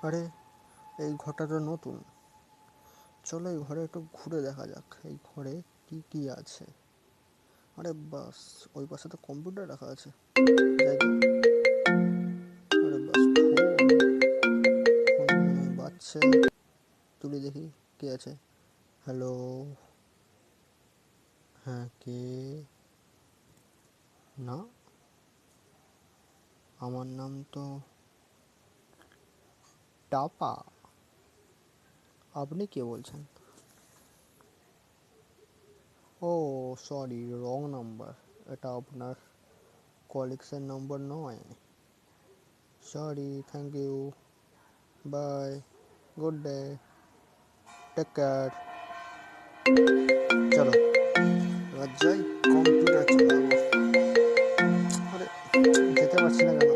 আরে এই ঘরটা তো নতুন, চলো এই ঘরে একটু ঘুরে দেখা যাক এই ঘরে কি কি আছে। আরে বাস, ওই পাশে তো কম্পিউটার রাখা আছে, যাই তো। আরে বাস, ফোন বাজছে, তুলে দেখি কে আছে। হ্যালো, হ্যাঁ কে? না, আমার নাম তো টাপা। আপনি কে বলছেন? Oh sorry, wrong number. এটা আপনার কলিগসের নাম্বার নয়। Sorry, thank you, bye, good day, take care. চলো এবার যাই, কম্পিউটার চালাবো। আরে যেতে পারছি না কেন?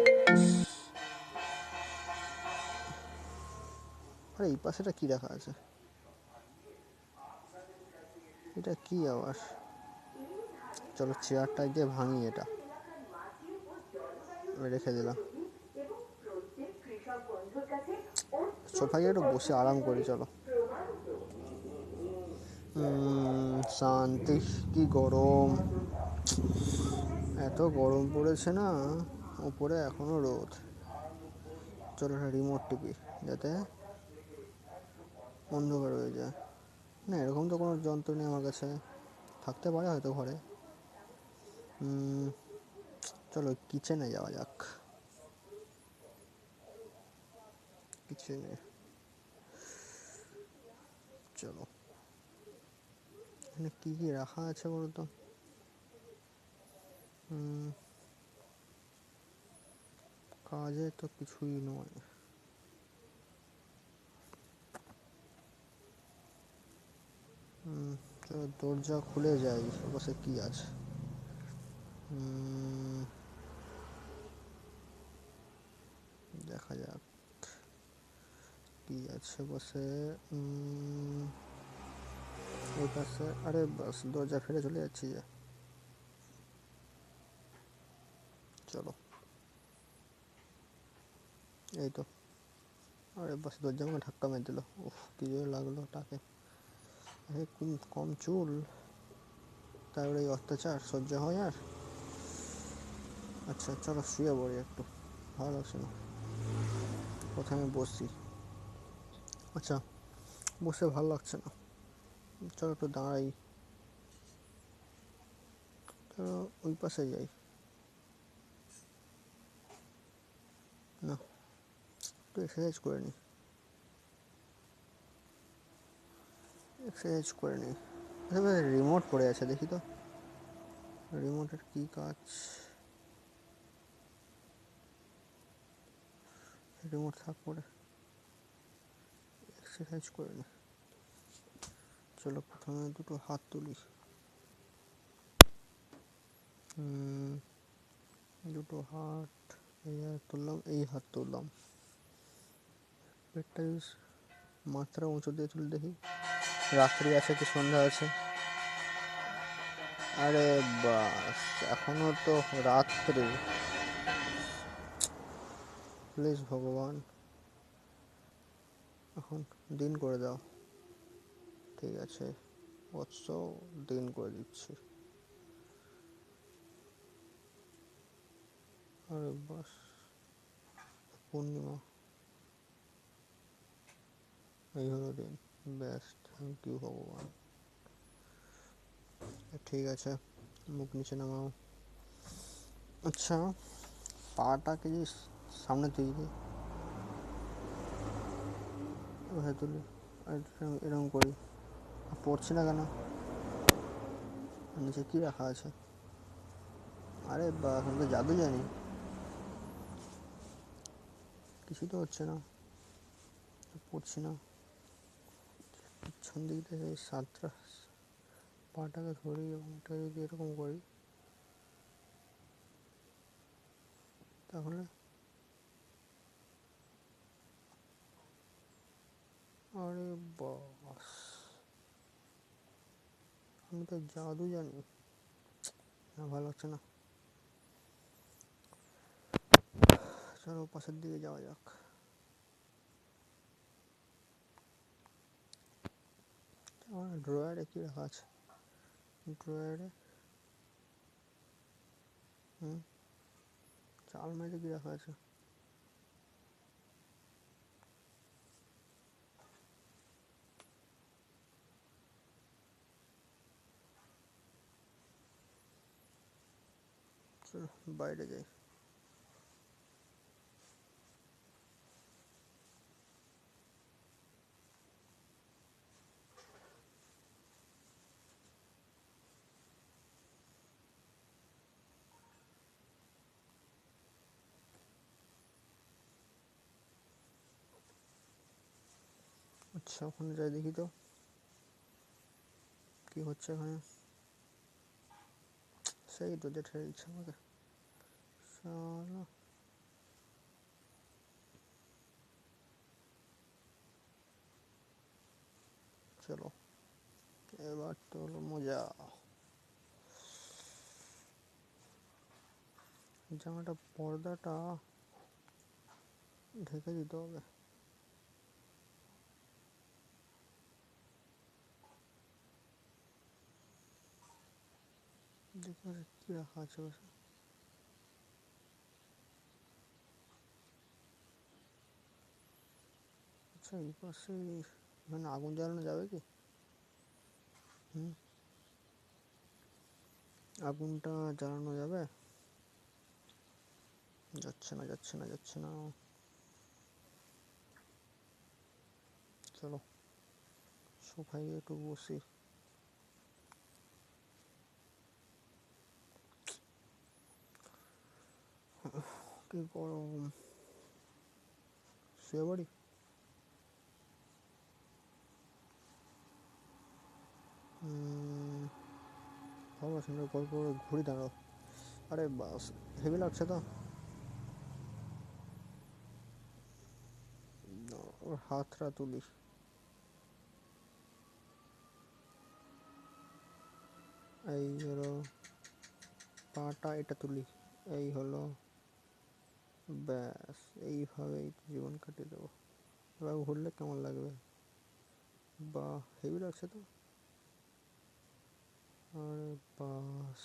আরে এই পাশেটা কি রাখা আছে? এটা কি আবার? চলো চেয়ারটা গিয়ে ভাঙি, এটা রেখে দিলাম। সোফায় একটু বসে আরাম করি, চলো। শান্তি। কি গরম, এত গরম পড়েছে না, উপরে এখনো রোদ। চলো একটা রিমোট টিপি যাতে অন্ধকার হয়ে যায়। না, এরকম তো কোনো যন্ত্র নেই আমার কাছে, থাকতে পারে হয়তো ঘরে। চলো কিচেনে যাওয়া যাক। কিচেনে চলো, এখানে কী কী রাখা আছে বলো তো? কাজে তো কিছুই নয়। চলো দরজা খুলে যাই, বসে কি আছে। দেখা যাক কি আছে বসে। ওই পাশে, আরে বাস, দরজা ফেলে চলে যাচ্ছি যে। চলো, এই তো। আরে বাস, দরজা আমাকে ধাক্কা মেরে দিল, উফ কি জোরে লাগলো টাকে। আরে কম কম চুল, তারপরে এই অত্যাচার সহ্য হয় আর? আচ্ছা চলো শুয়ে পড়ি একটু, ভালো লাগছে না। প্রথমে বসি। আচ্ছা, বসে ভালো লাগছে না, চলো একটু দাঁড়াই। চলো ওই পাশে যাই। না, একটু এক্সারসাইজ করে নিই, এক্সারসাইজ করে নিই। আচ্ছা, রিমোট পড়ে আছে, দেখি তো রিমোটের কী কাজ। রিমোট থাক পড়ে, এক্সারসাইজ করে নিই। চলো প্রথমে দুটো হাত তুলি। দুটো হাত, এই হাত তুললাম, এই হাত তুললাম। পেটটা মাত্রা উঁচু দিয়ে তুলে দেখি, রাত্রি আছে কি সন্ধ্যা আছে। আরে বাস, এখনো তো রাত্রি। প্লিজ ভগবান, এখন দিন করে দাও। ঠিক আছে বৎস, দিন করে দিচ্ছি। আরে বাস, পূর্ণিমা, এই হলো দিন। ব্যাস, থ্যাংক ইউ ভগবান। ঠিক আছে, মুখ নিচে নামাও। আচ্ছা, পাটাকে যে সামনে তুলি, হ্যাঁ তুলি, আর এরকম করি, পড়ছি না কেন? নিচে কি রাখা আছে? আরে বা, আমি তো জাদু জানি, কিছু তো হচ্ছে না, পড়ছি না। পিছন দিক থেকে সাতটা পাটাকে ধরি এবং এটা যদি এরকম করি, তাহলে আরে বাস, আমি তো জাদু জানি না, ভালো লাগছে না। চলো পাশের দিকে যাওয়া যাক। আমার ড্রয়ারে কি রাখা আছে? ড্রয়ারে আলমারিতে কি রাখা আছে? চলো বাইরে যাই। আচ্ছা ওখানে যাই দেখি তো কি হচ্ছে এখানে। সেই তো যেটা ইচ্ছা আমাকে। চলো চলো, এবার তো হলো মজা। জামাটা পর্দাটা ঢেকে দিতে হবে। দেখি কি রাখা আছে বসে। আচ্ছা এই পাশে এখানে আগুন জ্বালানো যাবে কি? হুম, আগুনটা জ্বালানো যাবে? যাচ্ছে না যাচ্ছে না যাচ্ছে না। চলো সোফায় গিয়ে একটু বসি। কি গরম, শুয়ে পড়ি। ভালো সুন্দর গল্প করে ঘুরি দাঁড়াও। আরে বাস, হেভি লাগছে তো। ওর হাতটা তুলি। এই হলো পাটা, এটা তুলি। এই হলো, ব্যাস এইভাবেই জীবন কাটিয়ে দেবো। এবার ঘুরলে কেমন লাগবে? বা হেভি লাগছে তো। আরে বাস।